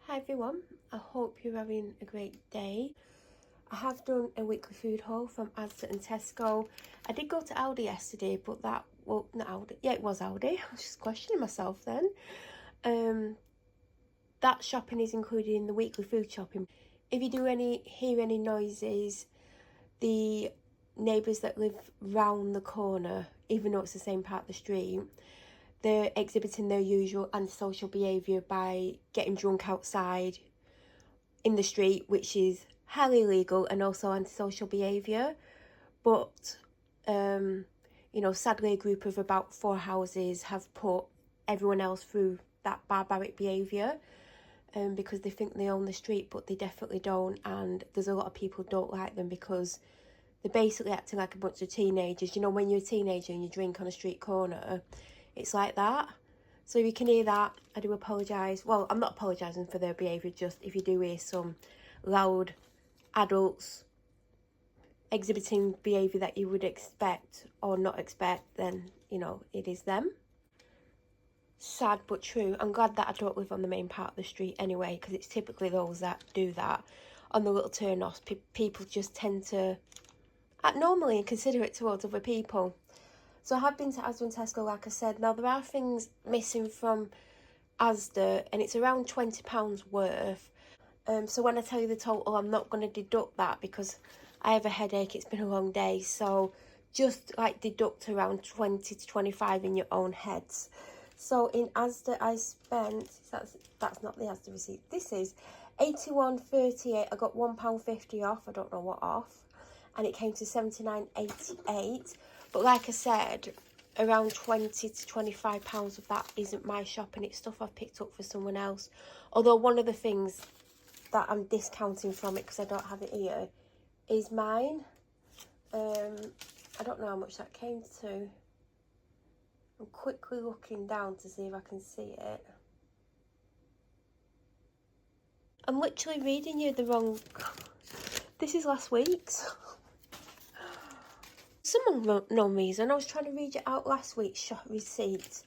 Hi everyone, I hope you're having a great day. I have done a weekly food haul from Asda and Tesco. I did go to Aldi yesterday, but not Aldi. Yeah, it was Aldi. I was just questioning myself then. That shopping is included in the weekly food shopping. If you hear any noises, the neighbours that live round the corner, even though it's the same part of the street, they're exhibiting their usual antisocial behaviour by getting drunk outside in the street, which is highly illegal and also antisocial behaviour. But sadly, a group of about 4 houses have put everyone else through that barbaric behaviour because they think they own the street, but they definitely don't. And there's a lot of people who don't like them because they're basically acting like a bunch of teenagers. You know, when you're a teenager and you drink on a street corner, it's like that. So if you can hear that, I do apologise. Well, I'm not apologising for their behaviour, just if you do hear some loud adults exhibiting behaviour that you would expect or not expect, then, it is them. Sad but true. I'm glad that I don't live on the main part of the street anyway, because it's typically those that do that on the little turn-offs. People just tend to act normally and considerate towards other people. So I have been to Asda and Tesco, like I said. Now, there are things missing from Asda, and it's around £20 worth. So when I tell you the total, I'm not going to deduct that because I have a headache. It's been a long day. So just deduct around 20 to 25 in your own heads. So in Asda, I spent, that's not the Asda receipt. This is £81.38. I got £1.50 off. I don't know what off. And it came to £79.88. But like I said, around 20 to 25 pounds of that isn't my shopping. It's stuff I've picked up for someone else. Although one of the things that I'm discounting from it because I don't have it here is mine. I don't know how much that came to. I'm quickly looking down to see if I can see it. I'm literally reading you the wrong. This is last week's. Some unknown reason, I was trying to read it out last week's shop receipt.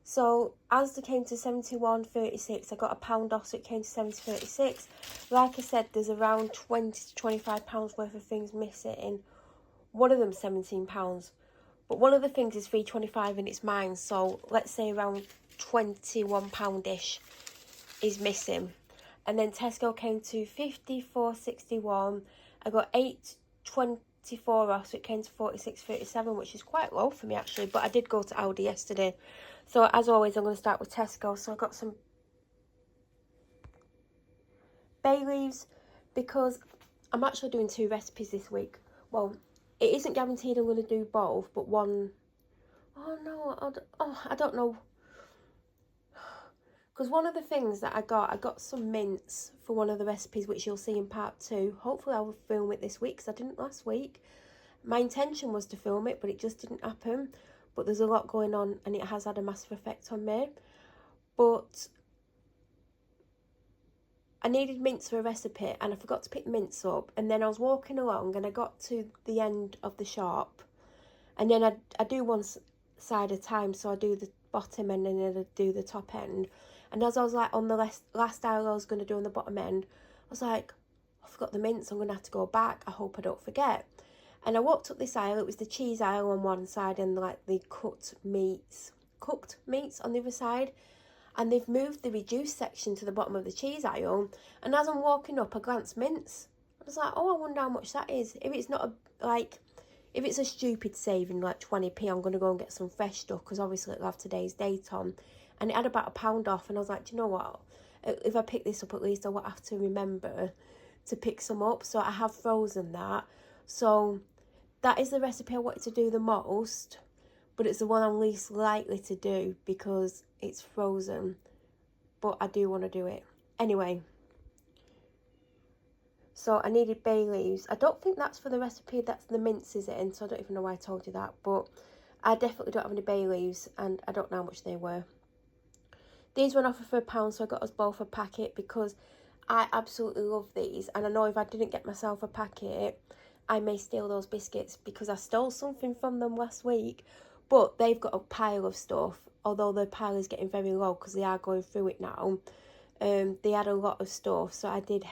So, Asda came to £71.36. I got a pound off, so it came to £70.36. Like I said, there's around 20 to 25 pounds worth of things missing. One of them £17. But one of the things is £3.25 and it's mine. So, let's say around £21-ish is missing. And then Tesco came to £54.61. I got £8.24 off, so it came to £46.37, which is quite low for me actually. But I did go to Aldi yesterday. So as always, I'm going to start with Tesco. So I got some bay leaves because I'm actually doing 2 recipes this week. Well, it isn't guaranteed I'm going to do both, but one. Oh no, I don't know. Because one of the things that I got some mince for one of the recipes, which you'll see in part 2. Hopefully I will film it this week, because I didn't last week. My intention was to film it, but it just didn't happen. But there's a lot going on, and it has had a massive effect on me. But I needed mince for a recipe, and I forgot to pick the mince up. And then I was walking along, and I got to the end of the shop. And then I do one side at a time, so I do the bottom end, and then I do the top end. And as I was on the last aisle I was going to do on the bottom end, I was like, I forgot the mince, I'm going to have to go back. I hope I don't forget. And I walked up this aisle. It was the cheese aisle on one side and the cooked meats on the other side. And they've moved the reduced section to the bottom of the cheese aisle. And as I'm walking up, I glanced mince. I was like, oh, I wonder how much that is. If it's not if it's a stupid saving, like 20p, I'm going to go and get some fresh stuff because obviously it'll have today's date on. And it had about a pound off, and I was like, do you know what? If I pick this up, at least I won't have to remember to pick some up. So I have frozen that. So that is the recipe I wanted to do the most, but it's the one I'm least likely to do because it's frozen. But I do want to do it. Anyway. So I needed bay leaves. I don't think that's for the recipe that's the mince is in, so I don't even know why I told you that. But I definitely don't have any bay leaves, and I don't know how much they were. These went off for £1, so I got us both a packet because I absolutely love these. And I know if I didn't get myself a packet, I may steal those biscuits because I stole something from them last week. But they've got a pile of stuff, although the pile is getting very low because they are going through it now. They had a lot of stuff, so I did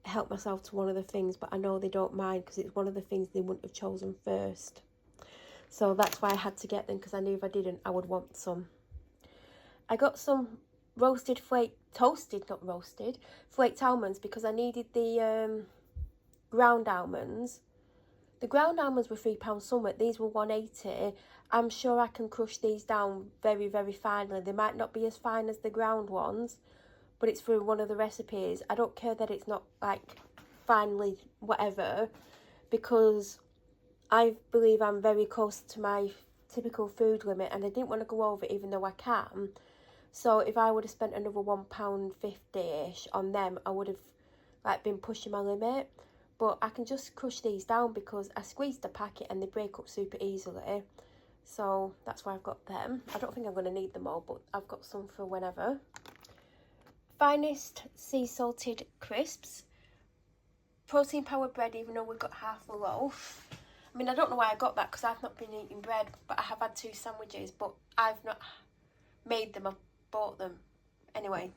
help myself to one of the things, but I know they don't mind because it's one of the things they wouldn't have chosen first. So that's why I had to get them, because I knew if I didn't, I would want some. I got some flaked almonds because I needed the ground almonds. The ground almonds were £3 somewhat, these were £1.80. I'm sure I can crush these down very, very finely. They might not be as fine as the ground ones, but it's for one of the recipes. I don't care that it's not like finely whatever, because I believe I'm very close to my typical food limit, and I didn't want to go over it even though I can. So if I would have spent another £1.50-ish on them, I would have like been pushing my limit. But I can just crush these down because I squeezed the packet and they break up super easily. So that's why I've got them. I don't think I'm going to need them all, but I've got some for whenever. Finest sea salted crisps. Protein powered bread, even though we've got half a loaf. I mean, I don't know why I got that because I've not been eating bread, but I have had 2 sandwiches, but I've not made them, I've bought them. Anyway.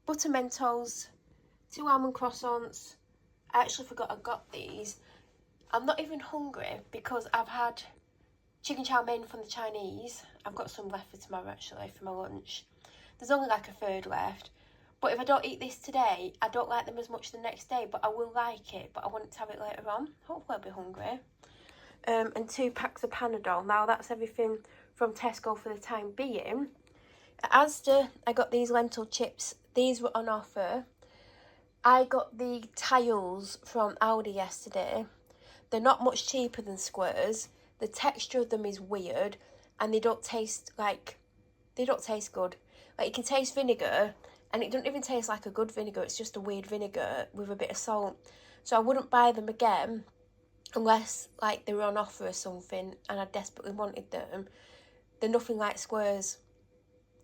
Butter Mentos, 2 almond croissants. I actually forgot I got these. I'm not even hungry because I've had chicken chow mein from the Chinese. I've got some left for tomorrow actually for my lunch. There's only like a third left. But if I don't eat this today, I don't like them as much the next day, but I will like it, but I want to have it later on. Hopefully I'll be hungry. And 2 packs of Panadol. Now that's everything from Tesco for the time being. At Asda, I got these lentil chips. These were on offer. I got the tiles from Aldi yesterday. They're not much cheaper than squares. The texture of them is weird, and they don't taste good. Like, you can taste vinegar, and it doesn't even taste like a good vinegar. It's just a weird vinegar with a bit of salt. So I wouldn't buy them again unless like they were on offer or something and I desperately wanted them. They're nothing like squares.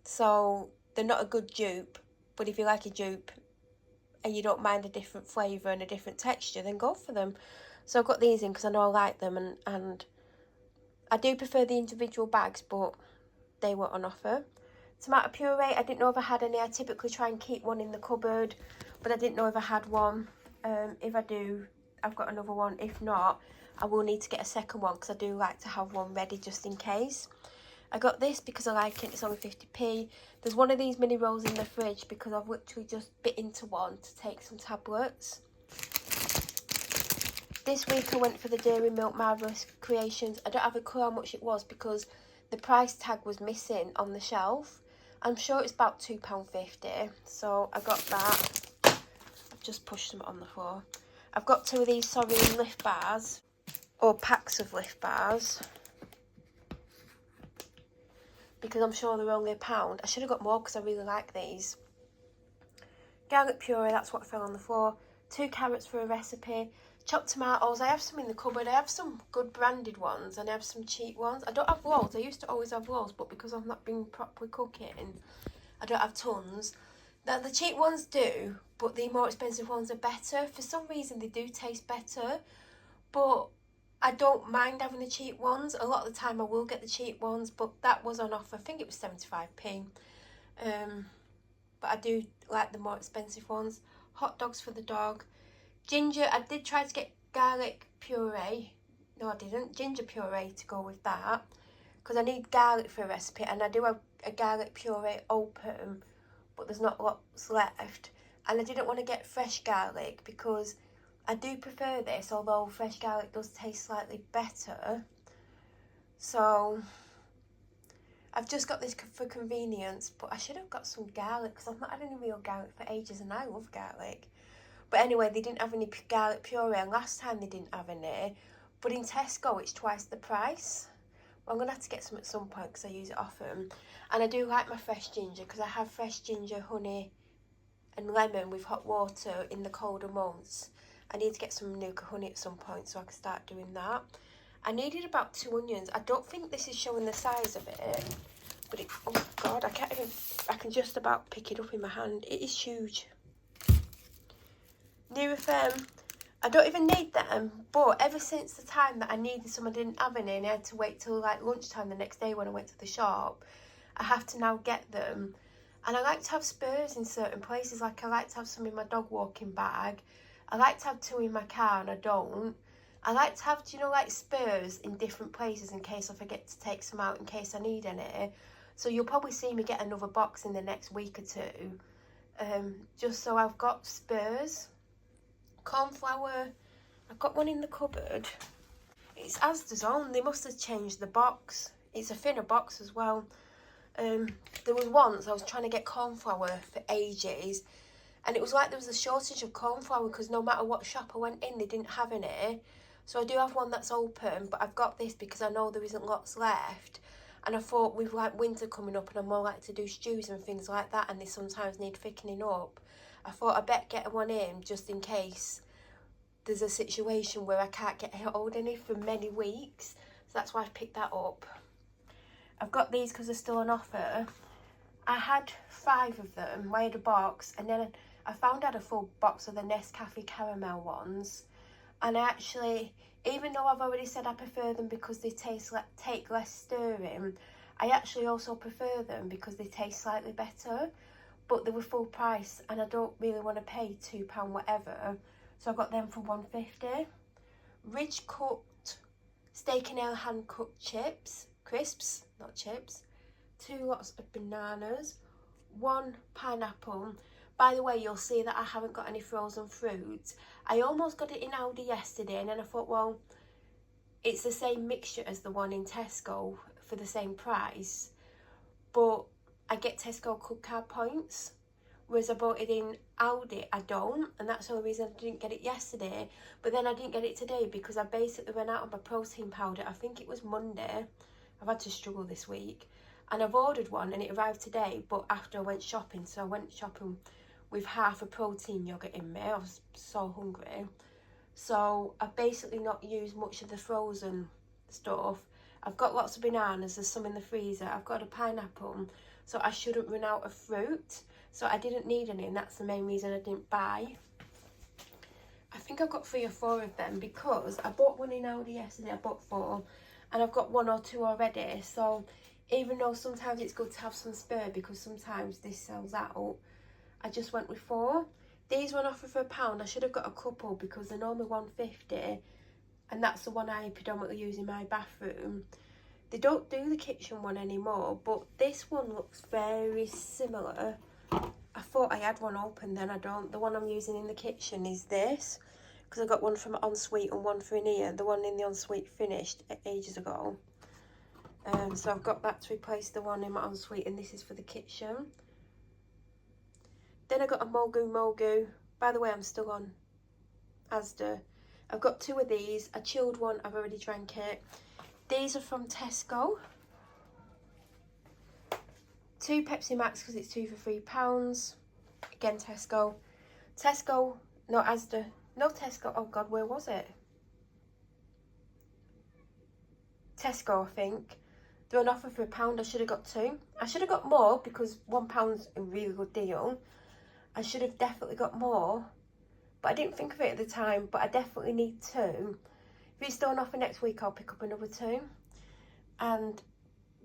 So they're not a good dupe, but if you like a dupe and you don't mind a different flavour and a different texture, then go for them. So I've got these in because I know I like them, and I do prefer the individual bags, but they were on offer. Tomato puree, I didn't know if I had any. I typically try and keep one in the cupboard, but I didn't know if I had one. If I do, I've got another one. If not, I will need to get a second one because I do like to have one ready just in case. I got this because I like it. It's only 50p. There's one of these mini rolls in the fridge because I've literally just bit into one to take some tablets. This week I went for the Dairy Milk Marvellous Creations. I don't have a clue how much it was because the price tag was missing on the shelf. I'm sure it's about £2.50. So I got that. I've just pushed them on the floor. I've got 2 of these Sorry Lift Bars, or packs of Lift Bars, because I'm sure they're only £1. I should have got more because I really like these. Garlic puree, that's what fell on the floor. 2 carrots for a recipe. Chopped tomatoes, I have some in the cupboard. I have some good branded ones and I have some cheap ones. I don't have loads. I used to always have loads, but because I've not been properly cooking, I don't have tons. Now, the cheap ones do, but the more expensive ones are better. For some reason, they do taste better, but I don't mind having the cheap ones. A lot of the time, I will get the cheap ones, but that was on offer. I think it was 75p. But I do like the more expensive ones. Hot dogs for the dog. Ginger, I did try to get garlic puree. No, I didn't. Ginger puree to go with that, because I need garlic for a recipe, and I do have a garlic puree open, but there's not lots left. And I didn't want to get fresh garlic because I do prefer this, although fresh garlic does taste slightly better. So I've just got this for convenience, but I should have got some garlic because I've not had any real garlic for ages, and I love garlic. But anyway, they didn't have any garlic puree, and last time they didn't have any. But in Tesco, it's twice the price. Well, I'm going to have to get some at some point because I use it often. And I do like my fresh ginger because I have fresh ginger, honey and lemon with hot water in the colder months. I need to get some Nuka honey at some point so I can start doing that. I needed about 2 onions. I don't think this is showing the size of it. But it, oh God, I can just about pick it up in my hand. It is huge. Nurofen, I don't even need them, but ever since the time that I needed some, I didn't have any, and I had to wait till like lunchtime the next day when I went to the shop. I have to now get them, And I like to have spurs in certain places. Like I like to have some in my dog walking bag. I like to have 2 in my car and I don't. I like to have, like spurs in different places in case I forget to take some out in case I need any. So you'll probably see me get another box in the next week or 2. Just so I've got spurs. Cornflour, I've got one in the cupboard. It's Asda's own. They must have changed the box. It's a thinner box as well. There was once I was trying to get cornflour for ages, and it was like there was a shortage of cornflour because no matter what shop I went in, they didn't have any. So I do have one that's open, but I've got this because I know there isn't lots left. And I thought with like winter coming up and I'm more likely to do stews and things like that, and they sometimes need thickening up, I thought I better get one in just in case there's a situation where I can't get hold of any for many weeks. So that's why I've picked that up. I've got these because they're still on offer. I had 5 of them. I had a box, and then I found out a full box of the Nescafe caramel ones. And I actually, even though I've already said I prefer them because they take less stirring, I actually also prefer them because they taste slightly better. But they were full price, and I don't really want to pay £2 whatever. So I got them for £1.50. Ridge cooked steak and ale hand cooked crisps, not chips. 2 lots of bananas, 1 pineapple. By the way, you'll see that I haven't got any frozen fruit. I almost got it in Aldi yesterday, and then I thought, well, it's the same mixture as the one in Tesco for the same price, but I get Tesco club card points, whereas I bought it in Aldi, I don't, and that's the only reason I didn't get it yesterday. But then I didn't get it today because I basically ran out of my protein powder. I think it was Monday. I've had to struggle this week. And I've ordered one and it arrived today, but after I went shopping. So I went shopping with half a protein yoghurt in me. I was so hungry. So I've basically not used much of the frozen stuff. I've got lots of bananas, there's some in the freezer. I've got a pineapple, so I shouldn't run out of fruit. So I didn't need any, and that's the main reason I didn't buy. I think I've got 3 or 4 of them because I bought one in Aldi yesterday. I bought 4, and I've got 1 or 2 already. So even though sometimes it's good to have some spare because sometimes this sells out, I just went with 4. These were on offer for £1. I should have got a couple because they're normally £1.50, and that's the one I predominantly use in my bathroom. They don't do the kitchen one anymore, but this one looks very similar. I thought I had one open, then I don't. The one I'm using in the kitchen is this, because I got one from Ensuite and one for in here. The one in the Ensuite finished ages ago. So I've got that to replace the one in my Ensuite, and this is for the kitchen. Then I got a Mogu. By the way, I'm still on Asda. I've got 2 of these. A chilled one, I've already drank it. These are from Tesco. 2 Pepsi Max because it's 2 for £3. Again, Tesco. Tesco, no Asda. No Tesco, oh God, where was it? Tesco, I think. They're on offer for £1. I should have got 2. I should have got more because £1's a really good deal. I should have definitely got more, but I didn't think of it at the time. But I definitely need 2. If it's still on offer next week, I'll pick up another 2. And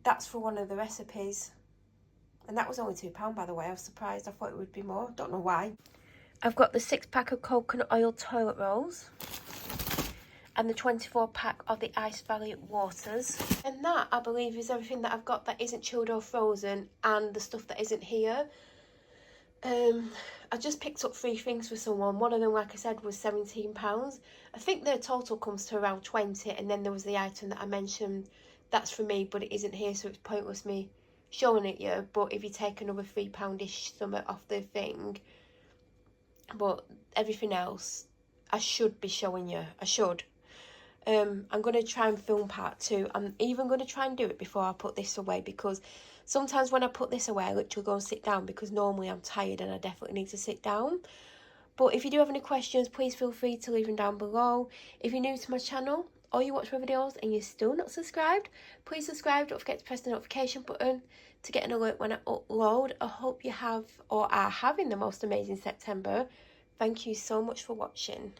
that's for one of the recipes. And that was only £2, by the way. I was surprised. I thought it would be more. Don't know why. I've got the 6-pack of coconut oil toilet rolls. And the 24-pack of the Ice Valley waters. And that, I believe, is everything that I've got that isn't chilled or frozen. And the stuff that isn't here. I just picked up 3 things for someone. One of them, like I said, was £17. I think the total comes to around 20. And then there was the item that I mentioned. That's for me, but it isn't here, so it's pointless me showing it you. But if you take another £3-ish something off the thing, but everything else I should be showing you. I should. I'm going to try and film part 2. I'm even going to try and do it before I put this away, because sometimes when I put this away I literally go and sit down, because normally I'm tired and I definitely need to sit down. But if you do have any questions, please feel free to leave them down below. If you're new to my channel or you watch my videos and you're still not subscribed, please subscribe. Don't forget to press the notification button to get an alert when I upload. I hope you have or are having the most amazing September. Thank you so much for watching.